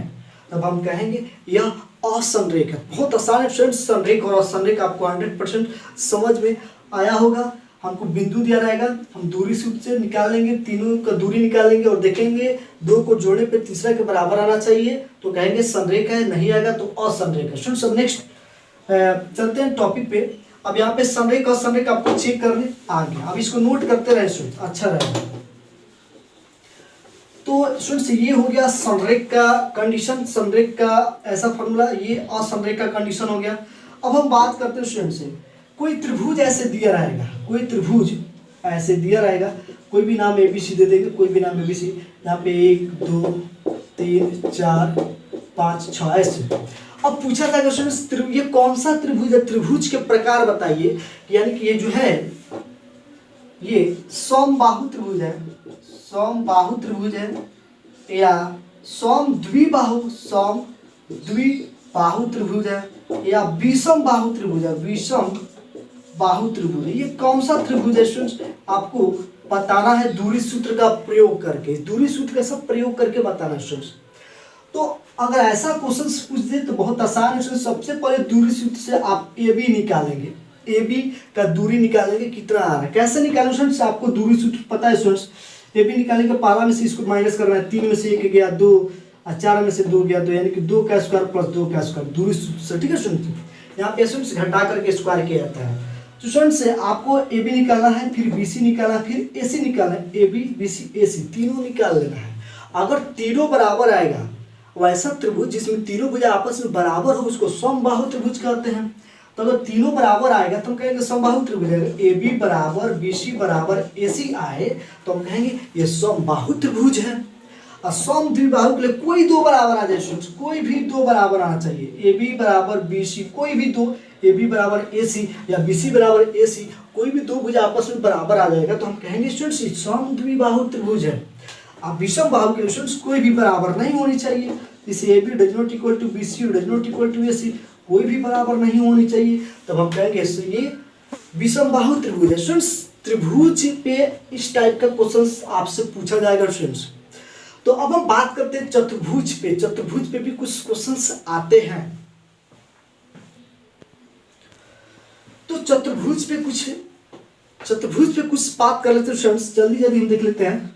Speaker 1: तब हम कहेंगे यह असंरेख है। बहुत आसान है स्टूडेंट्स, संरेख और असंरेख आपको 100% समझ में आया होगा। हमको बिंदु दिया रहेगा, हम दूरी सूत्र से निकाल लेंगे, तीनों का दूरी निकालेंगे और देखेंगे दो को जोड़ने पे तीसरा के बराबर आना चाहिए तो कहेंगे संरेख है, नहीं आएगा तो असंरेख है। स्टूडेंट्स अब नेक्स्ट चलते हैं टॉपिक पे। अब यहाँ पे संरेख और असंरेख आपको चेक करने आ गया, अब इसको नोट करते रहे स्टूडेंट्स, अच्छा रहेगा। तो स्टूडेंट्स ये हो गया संरेख का कंडीशन, संरेख का ऐसा फॉर्मूला, ये असंरेख का कंडीशन हो गया। अब हम बात करते हैं स्टूडेंट से, कोई त्रिभुज ऐसे दिया रहेगा, कोई त्रिभुज ऐसे दिया रहेगा, कोई भी नाम ABC दे देंगे, कोई भी नाम ABC, यहाँ पे 1 2 3 4 5 6 ऐसे। अब पूछा था क्वेश्चन ये कौन सा त्रिभुज है, त्रिभुज के प्रकार बताइए, यानी कि ये जो है ये समबाहु त्रिभुज है, समबाहु त्रिभुज है या समद्विबाहु त्रिभुज है या विषम बाहु त्रिभुज है, विषम बाहु त्रिभुज है। ये कौन सा त्रिभुज है स्टूडेंट्स आपको बताना है दूरी सूत्र का प्रयोग करके, दूरी सूत्र का सब प्रयोग करके बताना है स्टूडेंट्स। तो अगर ऐसा क्वेश्चन पूछ दे तो बहुत आसान है स्टूडेंट्स, सबसे पहले दूरी सूत्र से आप ए बी निकालेंगे, ए बी का दूरी निकालेंगे कितना आ रहा है, कैसे निकालेंगे स्टूडेंट्स, आपको दूरी सूत्र पता है स्टूडेंट्स। ए बी निकालने के पहला में से इसको माइनस करना है, 3 में से 1 गया 2 और 4 में से 2 गया 2, यानी कि 2 का स्क्वायर प्लस 2 का स्क्वायर दूरी सूत्र से, ठीक है स्टूडेंट्स। यहाँ पे स्टूडेंट्स घटा करके स्क्वायर किया जाता है। तो स्टूडेंट्स आपको ए बी निकालना है, फिर बी सी निकालना है, फिर ए सी निकालना है, ए बी बी सी ए सी तीनों निकाल लेना है। अगर तीनों बराबर आएगा, वैसा त्रिभुज जिसमें तीनों भुजा आपस में बराबर हो उसको समबाहु त्रिभुज कहते हैं। तो अगर तीनों बराबर आएगा तो हम कहेंगे समबाहु त्रिभुज। अगर ए बी बराबर बी सी बराबर ए सी आए तो हम कहेंगे ये समबाहु त्रिभुज है। और समद्विबाहु के लिए कोई दो बराबर आ जाए स्टूडेंट्स, कोई भी दो बराबर आना चाहिए, ए बी बराबर बी सी कोई भी दो ए बी बराबर ए सी या बी सी बराबर ए सी, कोई भी दो भुजा आपस में बराबर आ जाएगा तो हम कहेंगे स्टूडेंट्स ये समद्विबाहु त्रिभुज है। अब विषम बाहु के स्टूडेंट्स कोई भी बराबर नहीं होनी चाहिए, जैसे A B does not equal to B C does not equal to A C, कोई भी बराबर नहीं होनी चाहिए, तब हम कहेंगे ये विषम बाहु त्रिभुज है। स्टूडेंट्स त्रिभुज पे इस टाइप का क्वेश्चन आपसे पूछा जाएगा स्टूडेंट्स। तो अब हम बात करते हैं चतुर्भुज पे। चतुर्भुज पे भी कुछ क्वेश्चंस आते हैं, तो चतुर्भुज पे कुछ बात कर लेते हैं स्टूडेंट्स, जल्दी हम देख लेते हैं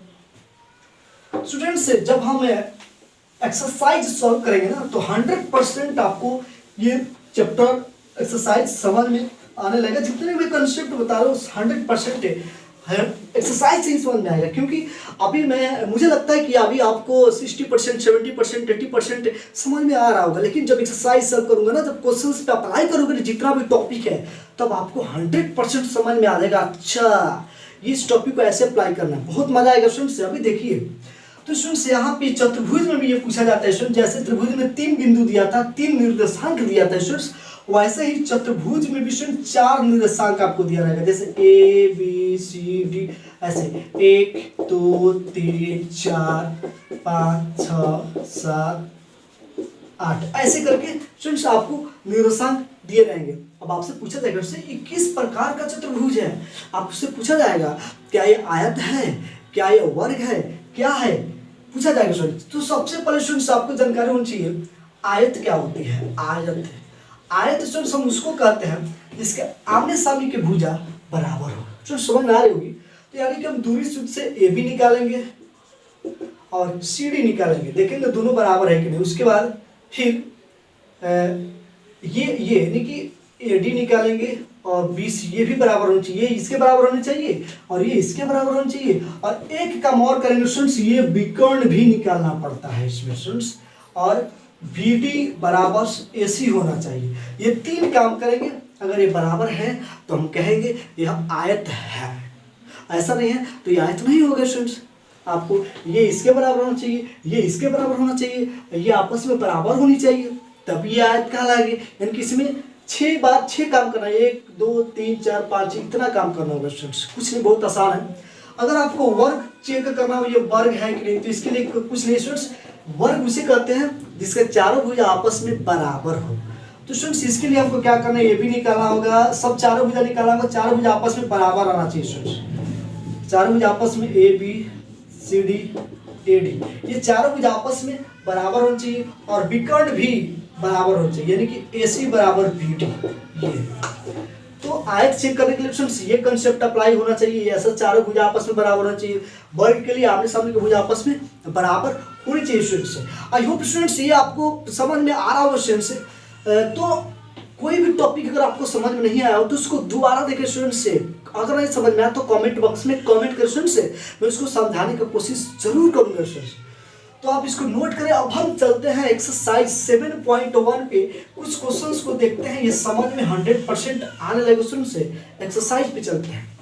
Speaker 1: स्टूडेंट्स। जब हम एक्सरसाइज सॉल्व करेंगे ना तो 100% आपको ये चैप्टर एक्सरसाइज समझ में आने लगेगा। जितने भी कंसेप्ट बता रहा हूँ 100% एक्सरसाइज ही समझ में आएगा, क्योंकि अभी मुझे लगता है कि अभी आपको 60%, 70%, 80% समझ में आ रहा होगा, लेकिन जब एक्सरसाइज सॉल्व करूंगा ना, जब क्वेश्चंस पे अप्लाई करोगे जितना भी टॉपिक है, तब आपको 100% समझ में आ जाएगा। अच्छा इस टॉपिक को ऐसे अप्लाई करना है, बहुत मजा आएगा स्टूडेंट्स। अभी देखिए तो स्टूडेंट्स यहाँ पे चतुर्भुज में भी ये पूछा जाता है स्टूडेंट, जैसे त्रिभुज में 3 बिंदु दिया था, 3 निर्देशांक दिया था स्टूडेंट्स, वैसे ही चतुर्भुज में भी स्टूडेंट 4 निर्देशांक आपको दिया रहेगा, जैसे ए बी सी डी, ऐसे 1 2 3 4 5 6 7 8 ऐसे करके स्टूडेंट्स आपको निर्देशांक दिए रहेंगे। अब आपसे पूछा जाएगा ये किस प्रकार का चतुर्भुज है, आपसे पूछा जाएगा क्या ये आयत है, क्या ये वर्ग है, क्या है, पूछा जाएगा स्टूडेंट्स। तो सबसे पहले स्टूडेंट्स आपको जानकारी होनी चाहिए आयत क्या होती है। आयत स्टूडेंट्स हम उसको कहते हैं जिसके आमने सामने के भुजा बराबर हो। स्टूडेंट्स समझ में आ रही होगी, तो यानी कि हम दूरी सूत्र से ए बी निकालेंगे और सी डी निकालेंगे, देखेंगे दोनों बराबर है कि नहीं। उसके बाद फिर ये यानी कि ए डी निकालेंगे और बी सी, ये भी बराबर होनी चाहिए, इसके बराबर होनी चाहिए और ये इसके बराबर होनी चाहिए। और एक काम और करेंगे स्टूडेंट्स, ये विकर्ण भी निकालना पड़ता है इसमें स्टूडेंट्स, और बी डी बराबर ए सी होना चाहिए। ये 3 काम करेंगे, अगर ये बराबर है तो हम कहेंगे यह आयत है, ऐसा नहीं है तो ये आयत नहीं होगा स्टूडेंट्स। आपको ये इसके बराबर होना चाहिए, ये इसके बराबर होना चाहिए, ये आपस में बराबर होनी चाहिए, तब ये आयत कहलाएगी। यानी कि इसमें 6 काम करना है, 1 2 3 4 5 इतना काम करना होगा स्टूडेंट्स, कुछ नहीं, बहुत आसान है। अगर आपको वर्ग चेक करना हो ये वर्ग है कि नहीं, तो इसके लिए कुछ नहीं स्टूडेंट्स, वर्ग उसे कहते हैं जिसके चारों भुजा आपस में बराबर हो। तो स्टूडेंट्स इसके लिए आपको क्या करना है, ये भी निकालना होगा, सब चारों भुजा निकालना होगा, चारों भुजा आपस में बराबर आना चाहिए स्टूडेंट्स। चारों भुजा आपस में A B C D A D, ये चारों भुजा आपस में बराबर होनी चाहिए और विकर्ण भी बराबर होना चाहिए, यानी कि ए सी बराबर बी डी। ये तो आयत चेक करने के लिए स्टूडेंट्स ये कंसेप्ट अप्लाई होना चाहिए, ऐसा चारों भुजा आपस में बराबर होना चाहिए। वर्ग के लिए आमने सामने के भुजा आपस में बराबर होनी चाहिए स्टूडेंट्स। आई होप स्टूडेंट्स ये आपको समझ में आ रहा हो स्टूडेंट्स। तो कोई भी टॉपिक अगर आपको समझ में नहीं आया हो तो उसको दोबारा देखें स्टूडेंट्स से, अगर नहीं समझ में आया तो कमेंट बॉक्स में कमेंट करें स्टूडेंट्स से, मैं उसको समझाने की कोशिश जरूर करूंगा स्टूडेंट्स। तो आप इसको नोट करें। अब हम चलते हैं एक्सरसाइज 7.1 पे, कुछ क्वेश्चंस को देखते हैं, ये समझ में 100% आने लगे स्टूडेंट्स से। एक्सरसाइज पे चलते हैं।